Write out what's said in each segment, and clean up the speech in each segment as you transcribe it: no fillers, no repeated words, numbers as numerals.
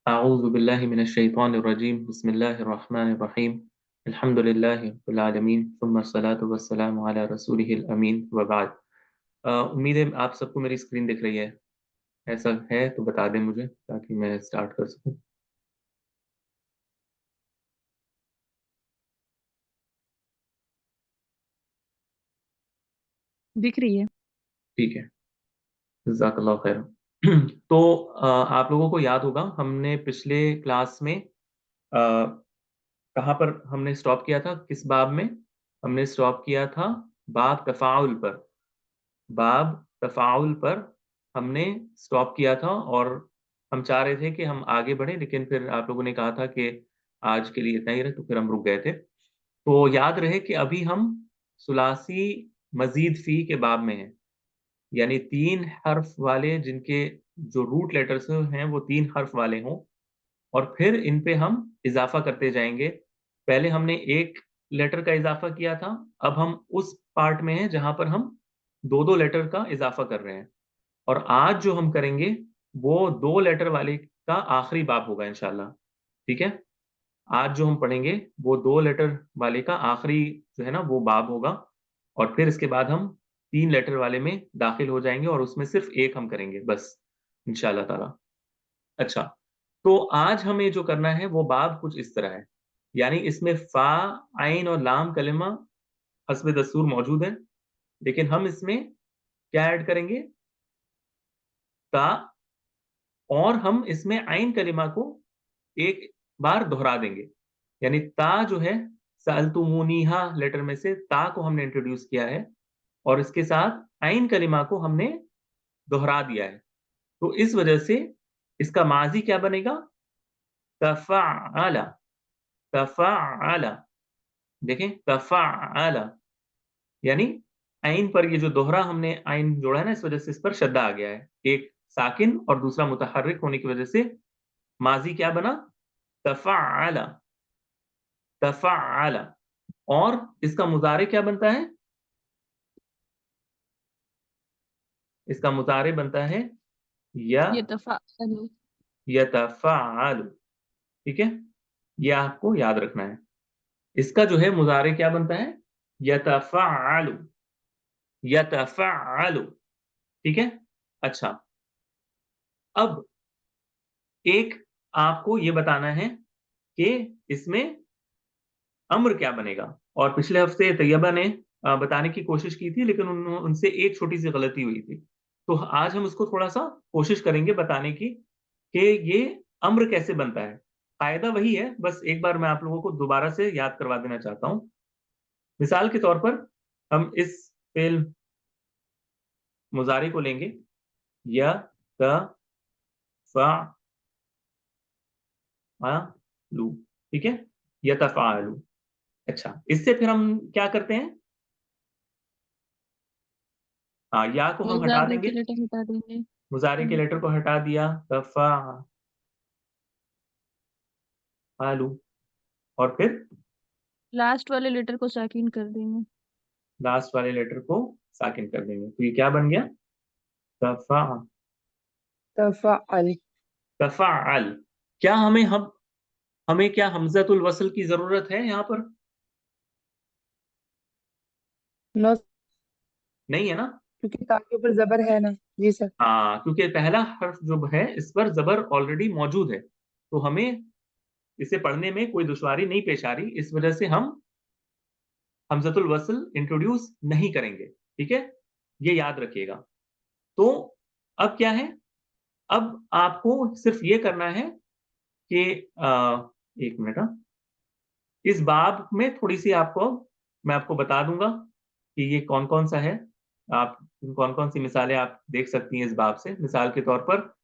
अऊज़ु बिल्लाहि मिनश शैतानिर रजीम बिस्मिल्लाहिर रहमानिर रहीम अल्हम्दुलिल्लाहि रब्बिल आलमीन सुम्मा अस्सलातु वस्सलामु अला रसूलिहिल अमीन व बाद। उम्मीद है आप सबको मेरी स्क्रीन दिख रही है। ऐसा है तो बता दें मुझे ताकि मैं स्टार्ट कर सकूं। दिख रही है। ठीक है, जज़ाकल्लाहु खैर। तो आप लोगों को याद होगा हमने पिछले क्लास में कहाँ पर हमने स्टॉप किया था, किस बाब में हमने स्टॉप किया था? बाब तफाउल पर। बाब तफाउल पर हमने स्टॉप किया था और हम चाह रहे थे कि हम आगे बढ़ें, लेकिन फिर आप लोगों ने कहा था कि आज के लिए इतना ही रहे, तो फिर हम रुक गए थे। तो याद रहे कि अभी हम सुलासी मजीद फी के बाब में हैं, यानी तीन हर्फ वाले जिनके जो रूट लेटर्स हैं वो तीन हर्फ वाले हों, और फिर इन पे हम इजाफा करते जाएंगे। पहले हमने एक लेटर का इजाफा किया था, अब हम उस पार्ट में हैं जहां पर हम दो दो लेटर का इजाफा कर रहे हैं। और आज जो हम करेंगे वो दो लेटर वाले का आखिरी बाब होगा इंशाल्लाह। ठीक है, आज जो हम पढ़ेंगे वो दो लेटर वाले का आखिरी जो है ना वो बाब होगा, और फिर इसके बाद हम तीन लेटर वाले में दाखिल हो जाएंगे और उसमें सिर्फ एक हम करेंगे बस, इंशाल्लाह ताला। अच्छा, तो आज हमें जो करना है वो बाब कुछ इस तरह है, यानी इसमें फा, आइन और लाम कलिमा हस्ब दस्तूर मौजूद है, लेकिन हम इसमें क्या ऐड करेंगे? ता। और हम इसमें आइन कलिमा को एक बार दोहरा देंगे, यानी ता जो है, सअलतुमूनीहा लेटर में से ता को हमने इंट्रोड्यूस किया है और इसके साथ आइन कलिमा को हमने दोहरा दिया है। तो इस वजह से इसका माजी क्या बनेगा? तफाअला। तफाअला। देखें, तफाअला, यानी आइन पर ये जो दोहरा हमने आइन जोड़ा है ना, इस वजह से इस पर शद्दा आ गया है, एक साकिन और दूसरा मुतहर्रिक होने की वजह से माजी क्या बना? तफाअला। तफाअला। और इसका मुजारे क्या बनता है? इसका मुजारे बनता है या ये तफाअलु। यतफाअलु। ठीक है, ये आपको याद रखना है। इसका जो है मुजारे क्या बनता है? यतफाअलु। यतफाअलु। ठीक है। अच्छा, अब एक आपको ये बताना है कि इसमें अम्र क्या बनेगा। और पिछले हफ्ते तैयबा ने बताने की कोशिश की थी, लेकिन उनसे एक छोटी सी गलती हुई थी। तो आज हम उसको थोड़ा सा कोशिश करेंगे बताने की कि ये अम्र कैसे बनता है। कायदा वही है, बस एक बार मैं आप लोगों को दोबारा से याद करवा देना चाहता हूँ। मिसाल के तौर पर हम इस फेल मुजारे को लेंगे, या त फा लू। ठीक है, यतफालू। अच्छा, इससे फिर हम क्या करते हैं? हाँ, या को हम हटा मुजारे देंगे, के लेटर हटा देंगे। मुजारे के लेटर को हटा दिया, तफालू। और फिर लास्ट वाले लेटर को साकिन कर देंगे। लास्ट वाले लेटर को साकिन कर देंगे, तो ये क्या बन गया? तफा तफाअल। तफाल। क्या हमें क्या हमजतुल वसल की जरूरत है यहाँ पर? नो। नहीं है ना? क्योंकि ता के ऊपर जबर है ना। जी सर। हाँ, क्योंकि पहला हर्फ जो है इस पर जबर ऑलरेडी मौजूद है, तो हमें इसे पढ़ने में कोई दुश्वारी नहीं पेश आ रही, इस वजह से हम हमजतुल वसल इंट्रोड्यूस नहीं करेंगे। ठीक है, ये याद रखिएगा। तो अब क्या है? अब आपको सिर्फ ये करना है कि एक मिनट, इस बाब में थोड़ी सी आपको मैं आपको बता दूंगा कि ये कौन कौन सा है। आप कौन कौन सी मिसालें आप देख सकती हैं इस बाब से। मिसाल के तौर पर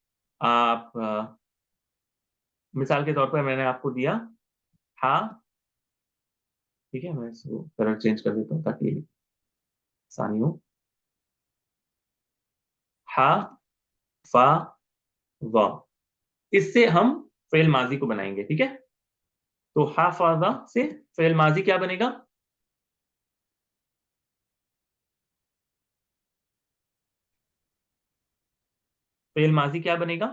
आप मिसाल के तौर पर मैंने आपको दिया हा। ठीक है, मैं इसको कलर चेंज कर देता हूँ ताकि आसानी हो। हा, फा, वा। इससे हम फेल माजी को बनाएंगे। ठीक है, तो हा फा वा से फेल माजी क्या बनेगा? फेल माजी क्या बनेगा?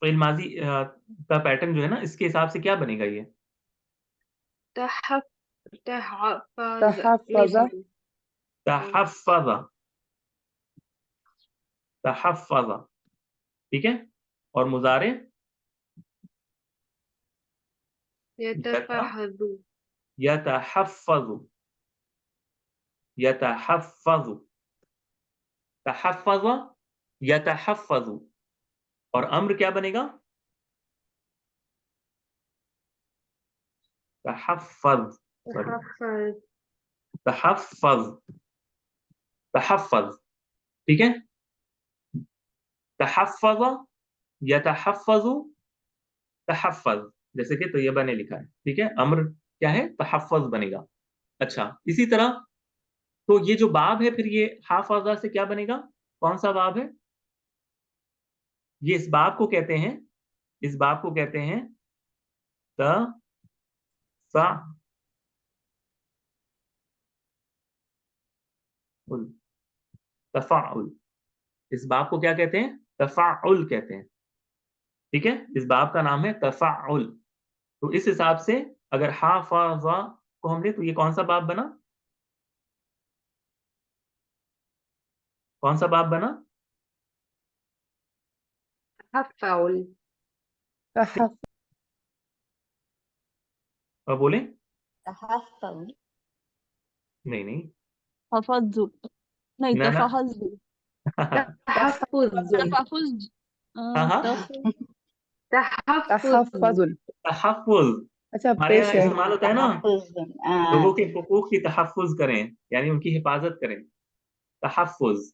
फ़िल माज़ी का पैटर्न जो है ना, इसके हिसाब से क्या बनेगा ये? तहफ़ तहफ़ज़ तहफ़्फ़ज़ तहफ़्फ़ज़, तहफ़्फ़ज़, ठीक है? और मुज़ारे यतफ़हज़ु यतहफ़्फ़ज़ु, यतहफ़्फ़ज़ु, तहफ़्फ़ज़, यतहफ़्फ़ज़ु और अम्र क्या बनेगा? तहफ़्फ़ज़, सॉरी, तहफ़्फ़ज़ तहफ़्फ़ज़, तहफ़्फ़ज़, ठीक है? तहफ़्फ़ज़, यतहफ़्फ़ज़ु, तहफ़्फ़ज़, जैसे कि तैयबा ने लिखा है, ठीक है? अम्र क्या है? तहफ़्फ़ज़ बनेगा। अच्छा, इसी तरह तो ये जो बाब है फिर ये हाफ़ज़ा से क्या बनेगा? कौन-सा बाब है? ये इस बाब को कहते हैं, इस बाब को कहते हैं तफ़अुल, तफ़अुल। इस बाब को क्या कहते हैं? तफ़अुल कहते हैं, ठीक है? इस बाब का नाम है तफ़अुल। तो इस हिसाब से अगर हाफ़ज़ा को हम लें तो ये कौन-सा बाब बना? कौन-सा बाब बना? तहफ़्फ़उल तहफ़्फ़ बोलें? तहफ़्फ़उल नहीं, नहीं। हफ़ज़ु नहीं ना, ना। तफ़हज़ु तहफ़्फ़ुज़ तफ़हुज़ हाँ, हाँ। तफ़ तहफ़्फ़ुज़ तहफ़्फ़ुज़ुल तहफ़्फ़ुज़ अच्छा हमारे यहाँ पेश है। इस्तेमाल होता है ना, लोगों के हुकूक की तहफ़्फ़ुज़ करें, यानी उनकी हिफ़ाज़त करें। तहफ़्फ़ुज़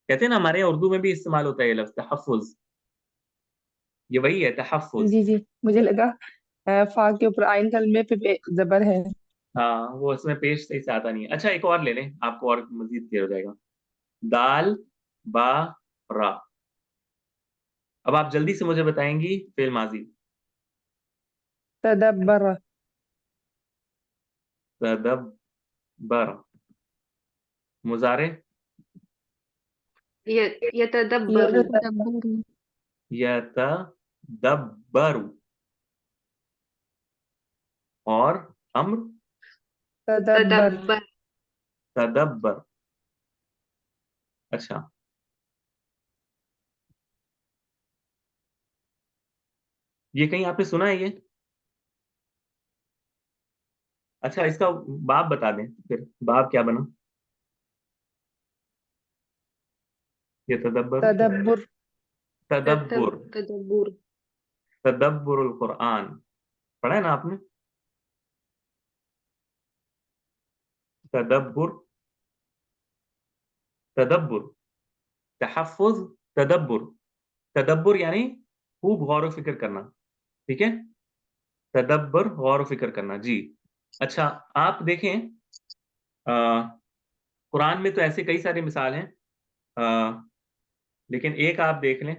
कहते हैं ना, हमारे यहाँ उर्दू में भी इस्तेमाल होता है ये लफ़्ज़ तहफ़्फ़ुज़, ये वही है तहफ़्फ़ुज़। जी, जी, मुझे लगा फ़ा के ऊपर आइन कलमे पे ज़बर है। हाँ, वो इसमें पेश सही से आता नहीं है। अच्छा एक और ले लें, आपको और मज़ीद क्लियर हो जाएगा। दाल, बा, रा। अब आप जल्दी से मुझे बताएँगी फ़िल माज़ी। तदब्बर तदब्बर, मुज़ारे यतदब्बरु यतदब्बरु यतदब्बरु और अम्र तदब्बर तदब्बर तदब्बर। अच्छा, ये कहीं आपने सुना है ये? अच्छा इसका बाब बता दें फिर, बाब क्या बना? यतदब्बरु तदब्बुर तदब्बुर, तदब्बुर तदब्बुरुल कुरआन पढ़ा है ना आपने? तदब्बुर, तदब्बुर, तहफ़्फ़ुज़, तदब्बुर। तदब्बुर यानी खूब गौर-व-फ़िक्र करना, ठीक है? तदब्बर गौर-व-फ़िक्र करना, जी। अच्छा, आप देखें अ, कुरान में तो ऐसे कई सारी मिसाल हैं लेकिन एक आप देख लें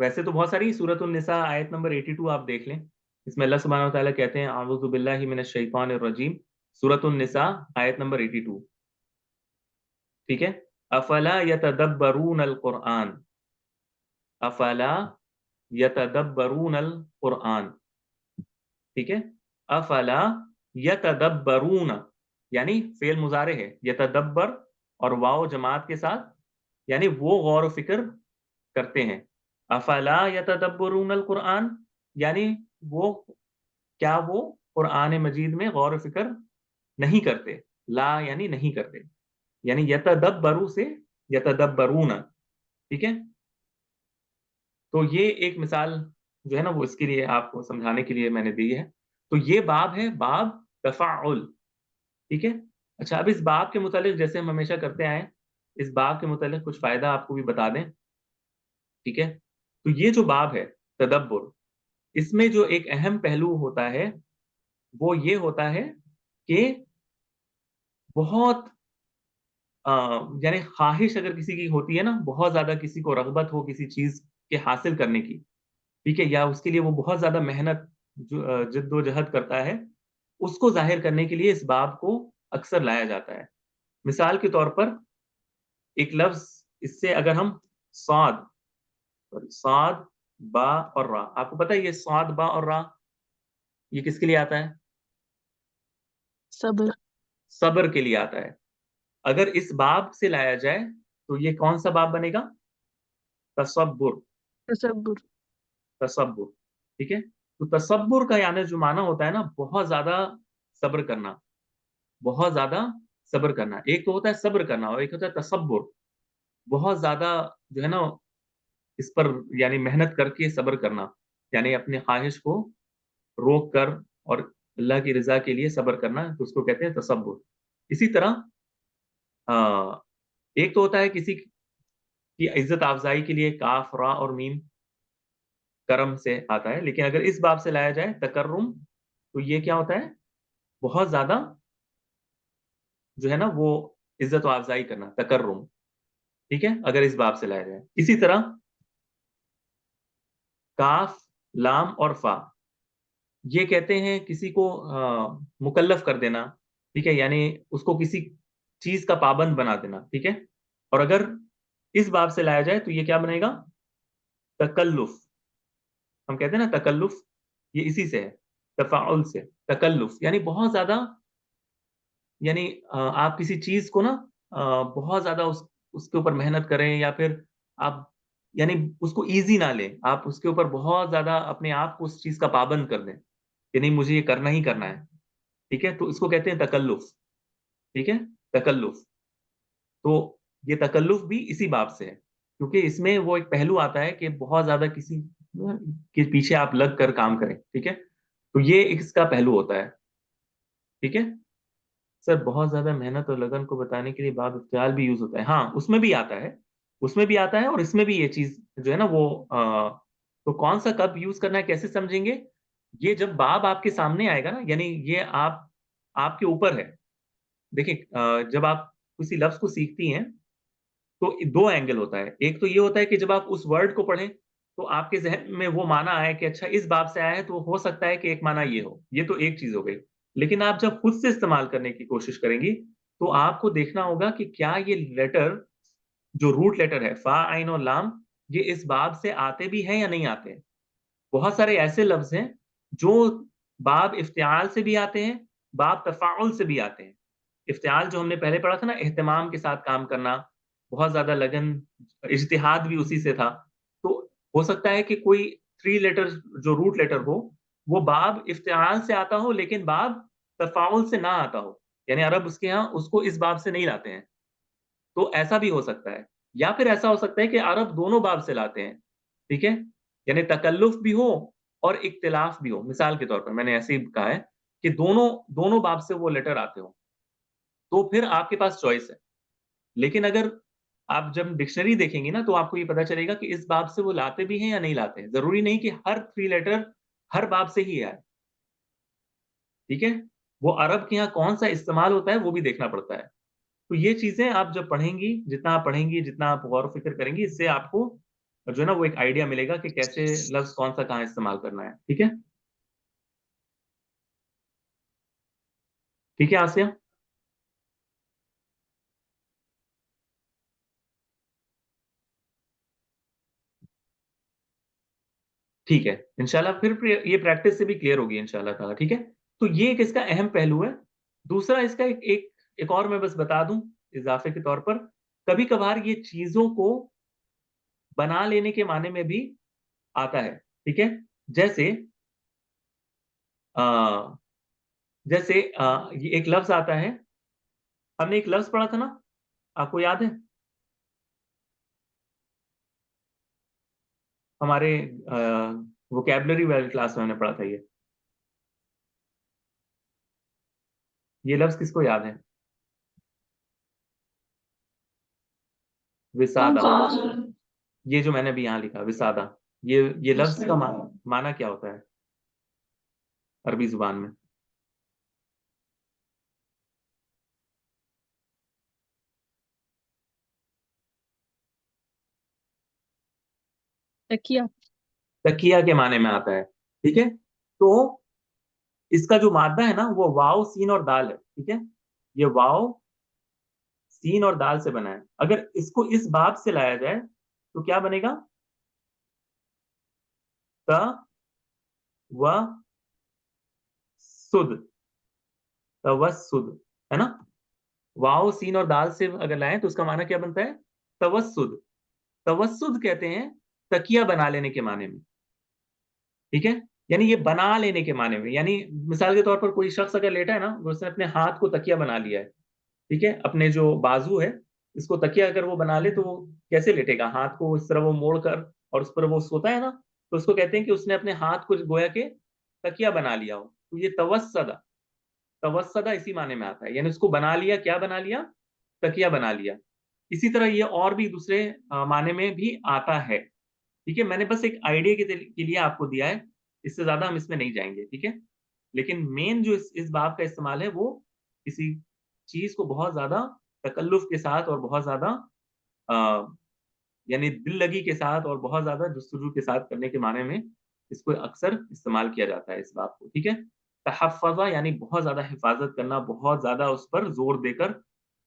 वैसे तो बहुत सारी सूरत उन-निसा आयत नंबर 82 आप देख लें। इसमें अल्लाह सुब्हानहू व तआला कहते हैं अऊज़ु बिल्लाहि मिनश शैतानिर रजीम सूरत उन-निसा आयत नंबर 82 ठीक है? अफ़ला यतदब्बरूनल कुरआन अफ़ला यतदब्बरूनल कुरआन ठीक है? अफ़ला यतदब्बरून यानी फ़ेल मुज़ारे है, यतदब्बर और वाव जमात के साथ यानी वो गौर व फ़िक्र करते हैं। अफ़ला यतदब्बरूनल कुरआन यानी वो क्या वो कुरआन मजीद में गौर व फ़िक्र नहीं करते। ला यानी नहीं करते। यानी यतदब्बरू से यतदब्बरून ठीक है? तो ये एक मिसाल जो है ना वो इसके लिए आपको समझाने के लिए मैंने दी है। तो ये बाब है बाब तफ़ाउल, ठीक है? अच्छा अब इस बाब के मुतालिक जैसे हम हमेशा करते आए हैं, इस बाब के मुतालिक कुछ फ़ायदा आपको भी बता दें, ठीक है? तो ये जो बाब है तदब्बुर, इसमें जो एक अहम पहलू होता है, वो ये होता है कि बहुत अ, यानी ख़्वाहिश अगर किसी की होती है ना, बहुत ज़्यादा किसी को रग़बत हो किसी चीज़ के हासिल करने की, ठीक है? या उसके लिए वो बहुत ज़्यादा मेहनत जद्दोजहद करता है, उसको ज़ाहिर करने के लिए इस बाब को अक्सर लाया जाता है। मिसाल के तौर पर एक लफ्ज, इससे अगर हम साद साद बा और रा, आपको पता है ये साद बा और रा ये किसके लिए आता है? सब्र। सब्र के लिए आता है। अगर इस बाब से लाया जाए तो ये कौन सा बाब बनेगा? तसब्बुर। तसब्बुर। तसब्बुर, ठीक है। तो तसब्बुर का यानी जो माना होता है ना, बहुत ज्यादा सब्र करना, बहुत ज्यादा सब्र करना। एक तो होता है सब्र करना और एक होता है तसब्बुर, बहुत ज्यादा जो है ना इस पर यानी मेहनत करके सब्र करना, यानी अपने ख्वाहिश को रोक कर और अल्लाह की रजा के लिए सब्र करना, तो उसको कहते हैं तसब्बुर। इसी तरह एक तो होता है किसी की इज्जत अफजाई के लिए काफ रा और मीम करम से आता है, लेकिन अगर इस बाब से लाया जाए तकर्रुम, तो ये क्या होता है? बहुत ज्यादा जो है ना वो इज्जत अफजाई करना, तकर्रुम, ठीक है, अगर इस बाब से लाया जाए। इसी तरह काफ लाम और फा, ये कहते हैं किसी को मुकल्लफ कर देना, ठीक है, यानी उसको किसी चीज का पाबंद बना देना, ठीक है। और अगर इस बाब से लाया जाए तो ये क्या बनेगा? तकल्लुफ। हम कहते हैं ना तकल्लुफ, ये इसी से है, तफाउल से। तकल्लुफ यानी बहुत ज्यादा, यानी आप किसी चीज को ना बहुत ज्यादा उसके ऊपर मेहनत करें, या फिर आप यानी उसको इजी ना लें, आप उसके ऊपर बहुत ज्यादा अपने आप को उस चीज का पाबंद कर दें कि नहीं मुझे ये करना ही करना है, ठीक है, तो इसको कहते हैं तकल्लुफ, ठीक है, तकल्लुफ। तो ये तकल्लुफ भी इसी बाब से है, क्योंकि इसमें वो एक पहलू आता है कि बहुत ज्यादा किसी के पीछे आप लग कर काम करें, ठीक है, तो ये इसका पहलू होता है, ठीक है। सर बहुत ज्यादा मेहनत और लगन को बताने के लिए बाब इफ्तियाल भी यूज होता है, हाँ उसमें भी आता है, उसमें भी आता है, और इसमें भी ये चीज जो है ना वो तो कौन सा कब यूज करना है, कैसे समझेंगे? ये जब बाब आपके सामने आएगा ना, यानी ये आप आपके ऊपर है। देखिए जब आप किसी लफ्ज को सीखती हैं तो दो एंगल होता है। एक तो ये होता है कि जब आप उस वर्ड को पढ़ें तो आपके जहन में वो माना आए कि अच्छा इस बाब से आया है, तो हो सकता है कि एक माना ये हो, ये तो एक चीज हो गई। लेकिन आप जब खुद से इस्तेमाल करने की कोशिश करेंगी तो आपको देखना होगा कि क्या ये लेटर, जो रूट लेटर है फा आइन और लाम, ये इस बाब से आते भी हैं या नहीं आते हैं। बहुत सारे ऐसे लफ्ज हैं जो बाब इफ्तियाल से भी आते हैं, बाब तफाउल से भी आते हैं। इफ्तियाल जो हमने पहले पढ़ा था ना, एहतमाम के साथ काम करना, बहुत ज्यादा लगन, इज्तिहाद भी उसी से था। तो हो सकता है कि कोई थ्री लेटर जो रूट लेटर हो वो बाब इफ्तियाल से आता हो लेकिन बाब तफाउल से ना आता हो, यानी अरब उसके यहाँ उसको इस बाब से नहीं लाते हैं, तो ऐसा भी हो सकता है। या फिर ऐसा हो सकता है कि अरब दोनों बाब से लाते हैं, ठीक है, यानी तकल्लुफ भी हो और इख्तिलाफ भी हो। मिसाल के तौर पर मैंने ऐसे ही कहा है कि दोनों दोनों बाब से वो लेटर आते हो, तो फिर आपके पास चॉइस है। लेकिन अगर आप जब डिक्शनरी देखेंगे ना तो आपको ये पता चलेगा कि इस बाब से वो लाते भी हैं या नहीं लाते हैं। जरूरी नहीं कि हर थ्री लेटर हर बाब से ही आए, ठीक है, वो अरब के यहाँ कौन सा इस्तेमाल होता है वो भी देखना पड़ता है। तो ये चीजें आप जब पढ़ेंगी, जितना आप पढ़ेंगी, जितना आप गौर फिक्र करेंगी, इससे आपको जो है ना वो एक आइडिया मिलेगा कि कैसे लफ्ज कौन सा कहाँ इस्तेमाल करना है, ठीक है। ठीक है आसिया। ठीक है, इंशाल्लाह फिर ये प्रैक्टिस से भी क्लियर होगी इंशाल्लाह ताला, ठीक है। तो ये एक इसका अहम पहलू है। दूसरा इसका एक और मैं बस बता दूं इजाफे के तौर पर, कभी कभार ये चीजों को बना लेने के माने में भी आता है, ठीक है। जैसे आ, जैसे ये एक लफ्ज आता है, हमने एक लफ्ज पढ़ा था ना, आपको याद है? हमारे वोकेबलरी वाली क्लास में हमने पढ़ा था ये लफ्ज किसको याद है? कौन विसादा। सा लफ्ज? ये जो मैंने अभी यहाँ लिखा विसादा, ये लफ्ज का माना क्या होता है अरबी जुबान में? तकिया। तकिया के माने में आता है, ठीक है। तो इसका जो मादा है ना वो वाव सीन और दाल है, ठीक है। ये वाव सीन और दाल से बना है। अगर इसको इस बाब से लाया जाए तो क्या बनेगा? तवस्सुद, तवस्सुद, है ना? वाव सीन और दाल से अगर लाएं तो उसका माना क्या बनता है? तवस्सुद। तवस्सुद कहते हैं तकिया बना लेने के माने में, ठीक है? यानी ये बना लेने के माने में, यानी मिसाल के तौर पर कोई शख्स अगर लेटा है ना, उसने अपने हाथ को तकिया बना लिया है, ठीक है? अपने जो बाजू है इसको तकिया अगर वो बना ले तो वो कैसे लेटेगा? हाथ को इस तरह वो मोड़ कर और उस पर वो सोता है ना, तो उसको कहते हैं कि उसने अपने हाथ को गोया के तकिया बना लिया हो। तो ये तवस्सदा, तवस्सदा इसी माने में आता है, यानी उसको बना लिया, क्या बना लिया? तकिया बना लिया। इसी तरह ये और भी दूसरे माने में भी आता है, ठीक है? मैंने बस एक आइडिया के लिए आपको दिया है, इससे ज्यादा हम इसमें नहीं जाएंगे, ठीक है? लेकिन मेन जो इस बाब का इस्तेमाल है वो किसी चीज को बहुत ज्यादा तकल्लुफ के साथ और बहुत ज्यादा अ, यानी दिल लगी के साथ और बहुत ज्यादा जुस्तजू के साथ करने के माने में इसको अक्सर इस्तेमाल किया जाता है इस बात को, ठीक है? तहफ़्फ़ज़ा यानी बहुत ज्यादा हिफाजत करना, बहुत ज्यादा उस पर जोर देकर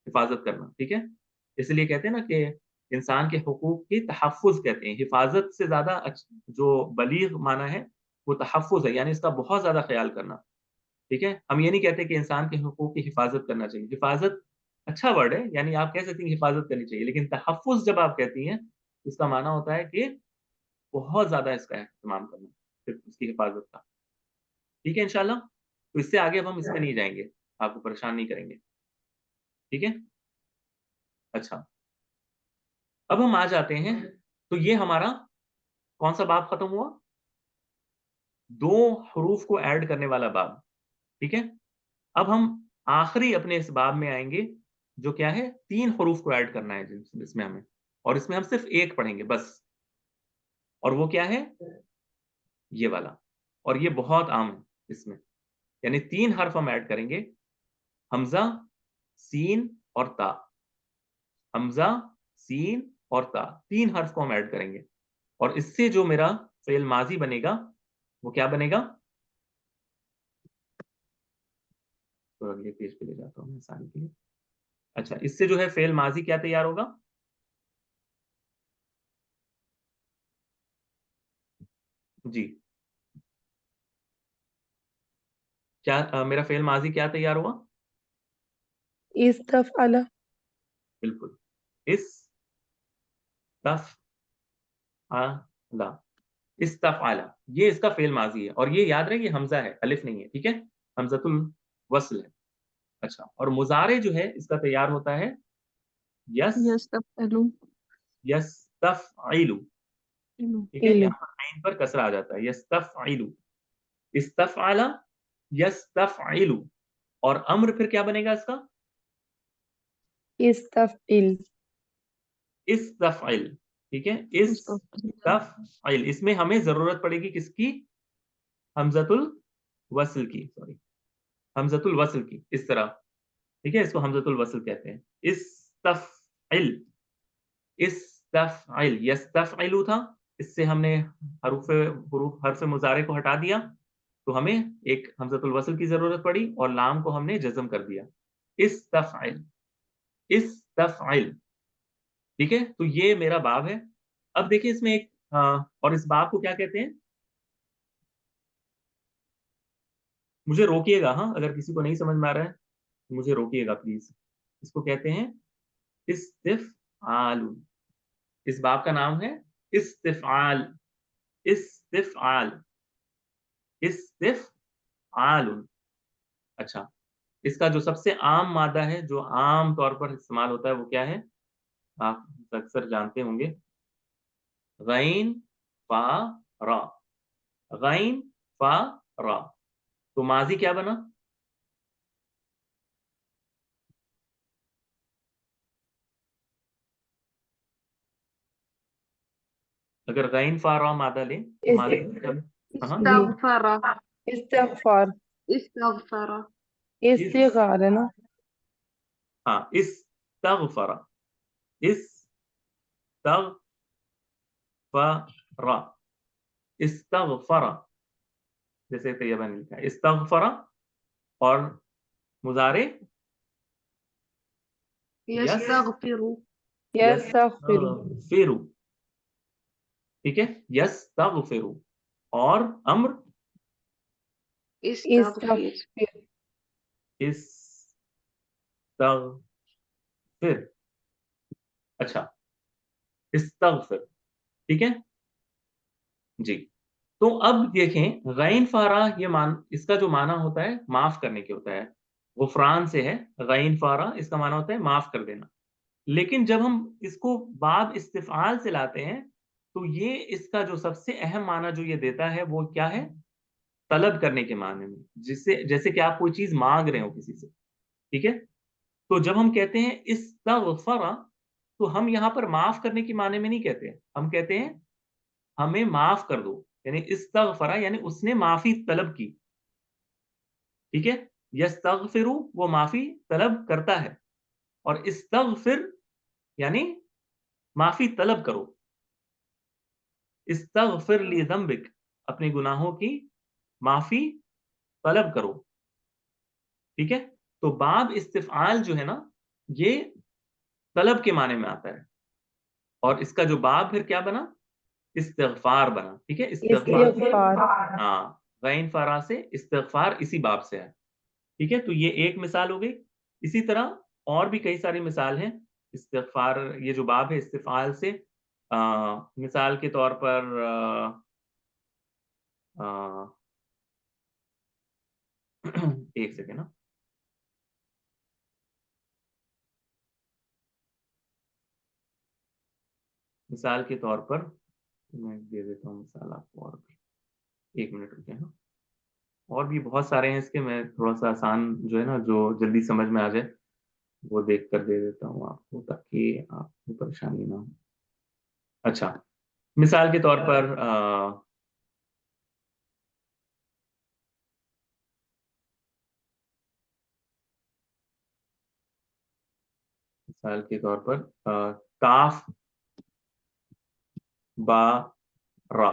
हिफाजत करना, ठीक है? इसलिए कहते हैं ना कि इंसान के हुकूक की तहफ़्फ़ुज़ कहते हैं। हिफाजत से ज्यादा जो बलीग माना है वो तहफ़्फ़ुज़ है, यानी इसका बहुत ज्यादा ख्याल करना, ठीक है? हम ये नहीं कहते कि इंसान के हुकूक की हिफाजत करना चाहिए। हिफाजत अच्छा वर्ड है, यानी आप कह सकती हैं हिफाजत करनी चाहिए, लेकिन तहफ़्फ़ुज़ जब आप कहती हैं, तो इसका माना होता है कि बहुत ज़्यादा इसका एहतमाम करना, फिर उसकी हिफाजत का। ठीक है इंशाअल्लाह? तो इससे आगे अब हम इसमें नहीं जाएँगे, आपको परेशान नहीं करेंगे। ठीक है? अच्छा, अब हम आ जाते हैं, तो ये हमारा कौन-सा बाब खत्म हुआ? 2 हरूफ को ऐड करने वाला बाब, ठीक है? अब हम आखिरी अपने इस बाब में आएँगे, जो क्या है? 3 हरूफ को ऐड करना है जिसमें हमें, और इसमें हम सिर्फ़ 1 पढ़ेंगे बस, और वो क्या है? ये वाला, और ये बहुत आम है इसमें, यानी 3 हर्फ हम ऐड करेंगे, हमज़ा, सीन और ता। हमज़ा, सीन और ता, 3 हर्फ को हम ऐड करेंगे, और इससे जो मेरा फ़ेल माज़ी बनेगा, वो क्या बनेगा? तो अगले पेज पे ले जाता हूँ मैं आसानी के लिए। अच्छा, इससे जो है फ़ेल माज़ी क्या तैयार होगा? जी, क्या मेरा फ़ेल माज़ी क्या तैयार हुआ? इस्तफ़अला, बिल्कुल, इस्तफ़अला, इस्तफ़अला, ये इसका फ़ेल माज़ी है, और ये याद रहे ये हमज़ा है, अलिफ़ नहीं है, ठीक है? हमज़तुल वस्ल है। अच्छा, और मुज़ारे जो है इसका तैयार होता है यस यस्तफ़अलु, यस्तफ़इलु, ठीक है? इलु, यहाँ पर आइन पर कसरा आ जाता है, यस्तफ़इलु। इस्तफ़अला, यस्तफ़इलु, और अम्र फिर क्या बनेगा इसका? इस्तफ़इल, इस्तफ़इल, ठीक है? मुस्तफ़िल, इस्तफ़इल, इसमें हमें ज़रूरत पड़ेगी किसकी? हमज़तुल वस्ल की, सॉरी, हमज़तुल वस्ल की, इस तरह, ठीक है? इसको हमज़तुल वस्ल कहते हैं। इस्तफ़इल, इस्तफ़इल, यस्तफ़इलु था, इससे हमने हर्फ़ मुज़ारे को हटा दिया, तो हमें एक हमज़तुल वस्ल की ज़रूरत पड़ी और लाम को हमने जज़्म कर दिया। इस्तफ़इल, इस्तफ़इल, ठीक है? तो ये मेरा बाब है। अब देखिए इसमें एक और इस बाब को क्या कहते हैं? मुझे रोकिएगा, हाँ, अगर किसी को नहीं समझ में आ रहा है, तो मुझे रोकिएगा प्लीज़। इसको कहते हैं इस्तिफ़आल। इस बाब का नाम है इस्तिफ़आल, इस्तिफ़आल, इस्तिफ़आल। अच्छा, इसका जो सबसे आम मादा है, जो आम तौर पर इस्तेमाल होता है, वो क्या है? आप अक्सर जानते होंगे, गैन, फ़ा, रा, गैन, फ़ा, रा। तो माज़ी क्या बना? अगर गैन, फ़ा, रा मादा लें, तो इस माज़ी क्या? हाँ, हाँ। जी, इस्तग़फ़र, इस्तग़फ़ार, इस्तग़फ़र, इस इस्तिग़ार है ना? हाँ, इस्तग़फ़रा, इस्तग़फ़रा, इस्तग़फ़रा, जैसे तैयबा ने लिखा है, इस्तग़फ़रा, और मुज़ारे यस्तगफिरु यस्तगफिरु यस्तगफिरु, ठीक है, यस्तगफिरु। और अम्र इस्तगफिर इस्तगफिर इस्तगफिर, अच्छा, इस्तगफिर, ठीक है जी। तो अब देखें गैन फारा, ये इसका जो माना होता है माफ करने के होता है, गुफरान से है। गैन फारा इसका माना होता है माफ कर देना। लेकिन जब हम इसको बाब इस्तिफ़ाल से लाते हैं, तो ये इसका जो सबसे अहम माना जो ये देता है वो क्या है? तलब करने के माने में। जिससे जैसे कि आप कोई चीज़ माँग रहे हो किसी से, ठीक है? तो जब हम कहते हैं इस्तग़फ़रा, तो हम यहाँ पर माफ़ करने के माने में नहीं कहते हैं। हम कहते हैं हमें माफ़ कर दो, यानी इस्तग़फ़रा यानी उसने माफ़ी तलब की, ठीक है? यस्तग़फ़िरु वो माफ़ी तलब करता है, और इस्तग़फ़िर यानी माफ़ी तलब करो। इस्तग़फ़िर ली ज़ंबिक, अपने गुनाहों की माफ़ी तलब करो, ठीक है? तो बाब इस्तिफ़आल जो है ना, ये तलब के माने में आता है, और इसका जो बाब फिर क्या बना? इस्तिग़फ़ार बना, ठीक है? इस्तिग़फ़ार हाँ, गैन फ़रा से इस्तिग़फ़ार इसी बाब से है, ठीक है? तो ये एक मिसाल हो गई। इसी तरह और भी कई सारी मिसाल हैं, इस्तिग़फ़ार ये जो बाब है इस्तिफ़आल से। मिसाल के तौर पर अ, एक सेकंड ना। मिसाल के तौर पर मैं दे देता हूँ मिसाल आपको और भी। 1 मिनट रुकिए हाँ। और भी बहुत सारे हैं इसके, मैं थोड़ा-सा आसान जो है ना, जो जल्दी समझ में आ जाए, वो देख कर दे देता हूँ आपको, ताकि आपको परेशानी ना हो। अच्छा, मिसाल के तौर पर मिसाल के तौर पर काफ बा रा,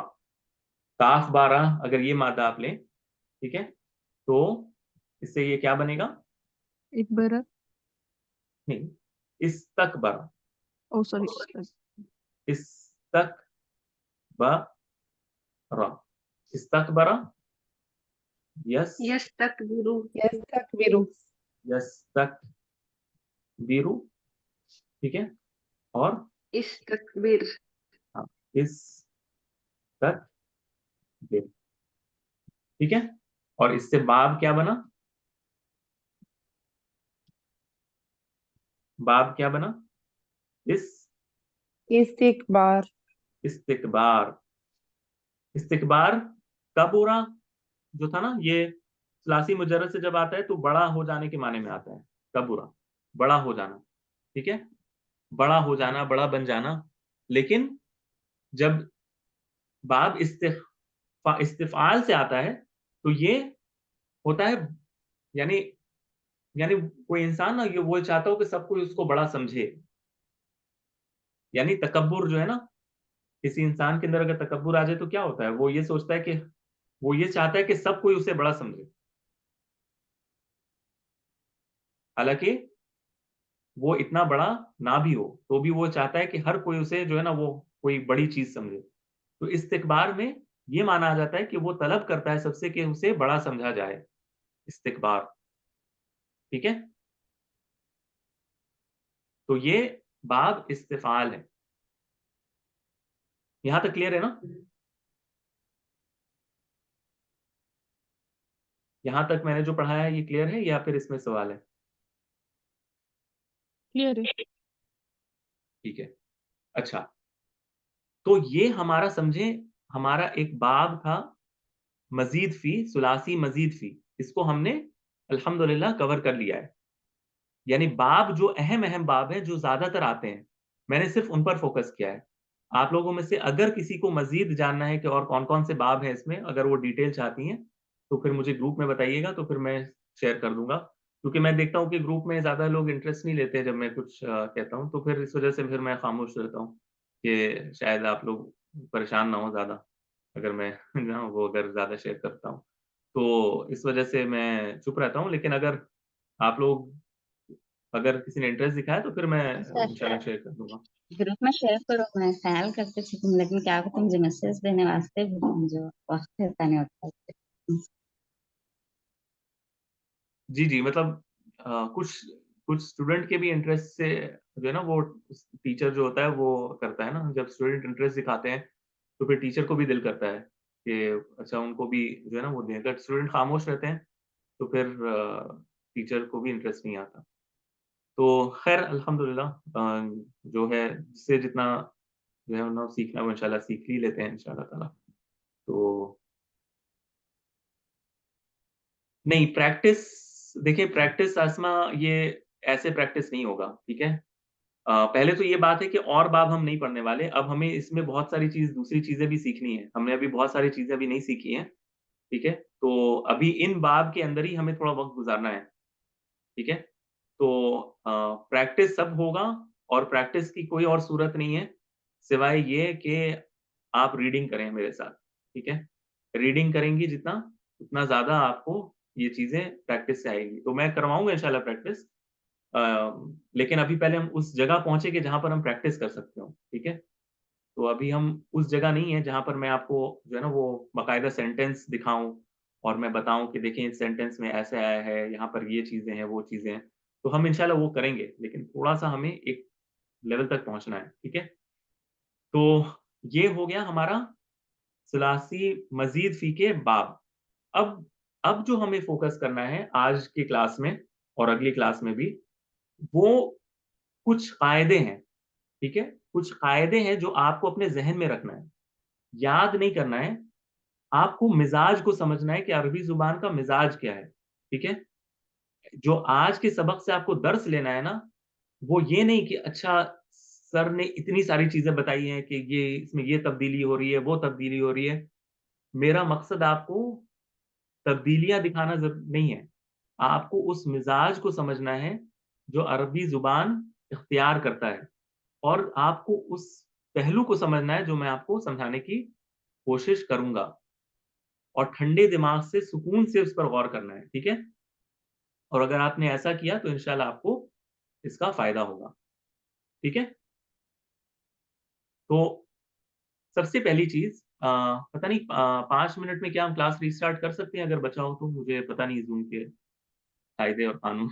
काफ बा रा, अगर ये मादा आप लें, ठीक है? तो इससे ये क्या बनेगा? इकबरा नहीं, इस्तकबरा, ओ सॉरी इस्तकबरा, इस्तकबरा, यस यस्तकबिरु यस्तकबिरु यस्तकबिरु, ठीक है? और इस्तकबिर हाँ, इस्तकबिर, ठीक है? और इससे बाब क्या बना? बाब क्या बना? इस इस्तिकबार इस्तिकबार, इस्तिकबार कब हो रहा जो था ना, ये सलासी मुजर्रद से जब आता है तो बड़ा हो जाने के माने में आता है। कब हो रहा? बड़ा हो जाना, ठीक है? बड़ा हो जाना, बड़ा बन जाना। लेकिन जब बाब इस्तिफ़ाल से आता है, तो ये होता है, यानी यानी कोई इंसान ना, ये वो चाहता हो कि सब कोई उसको बड़ा समझे। यानी तकब्बुर जो है ना, किसी इंसान के अंदर अगर तकब्बुर आ जाए तो क्या होता है? वो ये सोचता है कि वो ये चाहता है कि सब कोई उसे बड़ा समझे। हालाँकि वो इतना बड़ा ना भी हो, तो भी वो चाहता है कि हर कोई उसे जो है ना, वो कोई बड़ी चीज़ समझे। तो इस्तिकबार में ये माना आ जाता है कि वो तलब करता है सबसे कि उसे बड़ा समझा जाए, इस्तिकबार, ठीक है? तो ये बाब इस्तिफ़ाल है। यहाँ तक क्लियर है ना? यहाँ तक मैंने जो पढ़ाया है ये क्लियर है या फिर इसमें सवाल है? क्लियर है। ठीक है। अच्छा, तो ये हमारा समझें, हमारा एक बाब था मज़ीद फ़ी, सुलासी मज़ीद फ़ी। इसको हमने अल्हम्दुलिल्लाह कवर कर लिया है। यानी बाब जो अहम-अहम बाब हैं, जो ज़्यादातर आते हैं, मैंने सिर्फ़ उन पर फ़ोकस किया है। आप लोगों में से अगर किसी को मज़ीद जानना है कि और कौन-कौन से बाब हैं इसमें, अगर वो डिटेल चाहती हैं, तो फिर मुझे ग्रुप में बताइएगा, तो फिर मैं शेयर कर दूँगा। क्योंकि मैं देखता हूँ कि ग्रुप में ज़्यादा लोग इंटरेस्ट नहीं लेते जब मैं कुछ कहता हूँ, तो फिर इस वज़ह से फिर मैं खामोश रहता हूँ, कि शायद आप लोग परेशान ना हों ज़्यादा, अगर मैं ना वो अगर ज़्यादा शेयर करता हूँ। तो इस वज़ह से मैं चुप रहता हूँ, लेकिन अगर आप लोग अगर किसी ने इंटरेस्ट दिखाया तो फिर मैं सर इंशाल्लाह शेयर कर दूंगा। ग्रुप में शेयर करो, मैं ख्याल करते थी तुम, लेकिन क्या कहते मुझे मैसेज देने वास्ते जो वक्त रहता नहीं होता। जी जी, मतलब कुछ कुछ स्टूडेंट के भी इंटरेस्ट से जो है ना वो टीचर जो होता है वो करता है ना, जब स्टूडेंट इंटरेस्ट दिखाते हैं तो फिर टीचर को भी दिल करता है कि अच्छा उनको भी जो है ना वो दें। अगर स्टूडेंट खामोश रहते हैं तो फिर टीचर को भी इंटरेस्ट नहीं आता। तो खैर अल्हम्दुलिल्लाह जो है जिससे जितना जो है ना सीखना है वो इंशाल्लाह सीख ही लेते हैं इंशाल्लाह ताला। तो नहीं प्रैक्टिस, देखिए प्रैक्टिस आसमा ये ऐसे प्रैक्टिस नहीं होगा, ठीक है? पहले तो ये बात है कि और बाब हम नहीं पढ़ने वाले, अब हमें इसमें बहुत सारी दूसरी चीज़ें भी सीखनी है। हमने अभी बहुत सारी चीज़ें अभी नहीं सीखी हैं, ठीक है? तो अभी इन बाब के अंदर ही हमें थोड़ा वक़्त गुज़ारना है, ठीक है? तो प्रैक्टिस सब होगा और प्रैक्टिस की कोई और सूरत नहीं है, सिवाय ये कि आप रीडिंग करें मेरे साथ, ठीक है? रीडिंग करेंगी जितना, उतना ज़्यादा आपको ये चीज़ें प्रैक्टिस से आएगी। तो मैं करवाऊँगा इंशाल्लाह प्रैक्टिस अ, लेकिन अभी पहले हम उस जगह पहुँचे कि जहाँ पर हम प्रैक्टिस कर सकते हो, ठीक है? तो अभी हम उस जगह नहीं है जहाँ पर मैं आपको जो है ना वो बाकायदा सेंटेंस दिखाऊँ और मैं बताऊँ कि देखिए इस सेंटेंस में ऐसे आया है, यहाँ पर ये चीज़ें हैं, वो चीज़ें हैं। तो हम इंशाल्लाह वो करेंगे, लेकिन थोड़ा-सा हमें एक लेवल तक पहुँचना है, ठीक है? तो ये हो गया हमारा सुलासी मज़ीद फ़ी के बाब। अब अब जो हमें फ़ोकस करना है आज की क्लास में और अगली क्लास में भी, वो कुछ कायदे हैं, ठीक है? कुछ कायदे हैं जो आपको अपने ज़हन में रखना है, याद नहीं करना है, आपको मिज़ाज को समझना है कि अरबी ज़ुबान का मिज़ाज क्या है, ठीक है? जो आज के सबक से आपको दर्स लेना है ना, वो ये नहीं कि अच्छा सर ने इतनी सारी चीज़ें बताई हैं कि ये इसमें ये तब्दीली हो रही है, वो तब्दीली हो रही है। मेरा मकसद आपको तब्दीलियाँ दिखाना नहीं है। आपको उस मिज़ाज को समझना है, जो अरबी ज़ुबान इख्तियार करता है और आपको उस पहलू को समझना है, जो मैं आपको समझाने की कोशिश करूँगा और ठंडे दिमाग से, सुकून से उस पर गौर करना है, ठीक है? और अगर आपने ऐसा किया तो इंशाल्लाह आपको इसका फ़ायदा होगा, ठीक है? तो सबसे पहली चीज़ पता नहीं 5 मिनट में क्या हम क्लास रीस्टार्ट कर सकते हैं अगर बचा हो तो? मुझे पता नहीं ज़ूम के कायदे और कानून।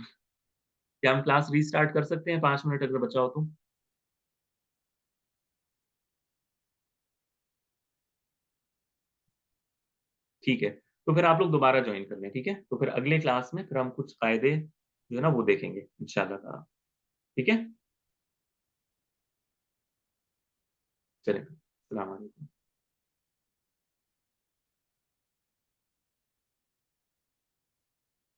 क्या हम क्लास रीस्टार्ट कर सकते हैं 5 मिनट अगर बचा हो तो? ठीक है, तो फिर आप लोग दोबारा जॉइन कर लें, ठीक है? तो फिर अगले क्लास में फिर हम कुछ कायदे जो है ना वो देखेंगे इंशाअल्लाह ताला, ठीक है? चलें, अस्सलाम वालेकुम।